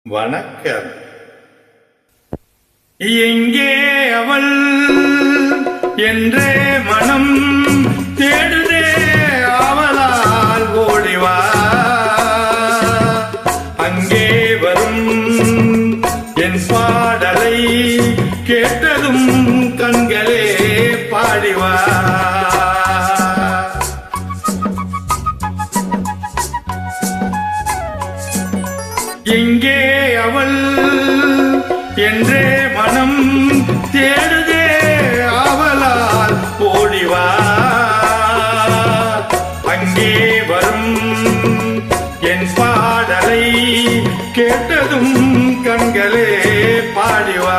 வணக்கம். எங்கே அவள் என்றே மனம் தேடுதே, அவளால் ஓடிவா. அங்கே வரும் என் பாடலை கேட்டதும் கண்களே பாடிவா. எங்கே அவள் என்றே மனம் தேடுதே, அவளால் ஓடிவா. அங்கே வரும் என் பாடலை கேட்டதும் கண்களே பாடிவா.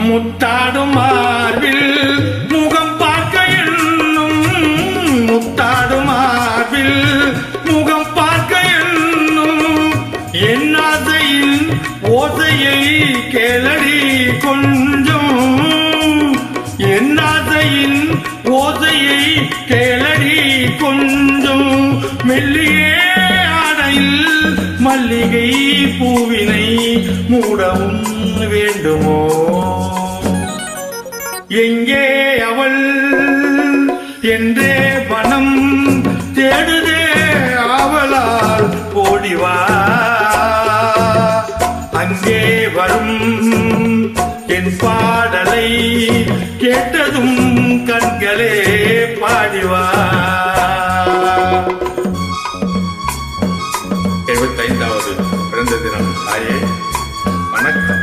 முத்தாடும் மார்பில் முகம் பார்க்க எண்ணும், முத்தாடும் மார்பில் முகம் பார்க்க எண்ணும். என் ஆசையின் ஓசையை கேளடி கொஞ்சம், என் ஆசையின் ஓசையை கேளடி கொஞ்சம். மெல்லியே ஆடையில் மல்லிகை பூவினை மூடவும் வேண்டுமோ? எங்கே அவள் என்றே மனம் தேடுதே, அவளால் ஓடிவா. அங்கே வரும் என் பாடலை கேட்டதும் கண்களே பாடிவா. 75வது பிறந்த தினம் தாயே, வணக்கம்.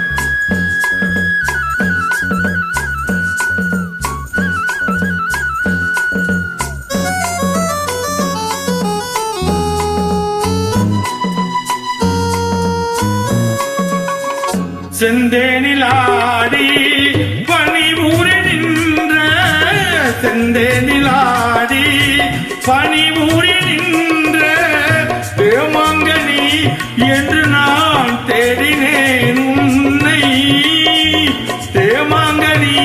செந்தேனில் ஆடி பனிபூரி நின்ற, செந்தேனில் ஆடி பனிபூரி நின்ற தேமாங்கனி என்று நான் தேடினேன் உன்னை. தேமாங்கனி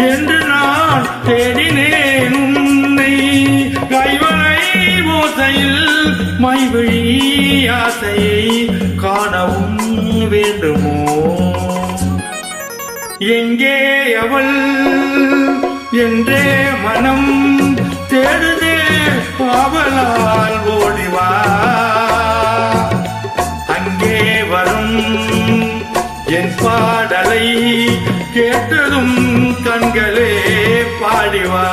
என்று நான் தேடினேன் உன்னை. கைவளை ஓசையில் மைவிழி ஆசையை காணவும் வேண்டுமோ? எங்கே அவள் என்றே மனம் தேடுதே, அவளால் ஓடிவா. அங்கே வரும் என் பாடலை கேட்டதும் கண்களே பாடிவா.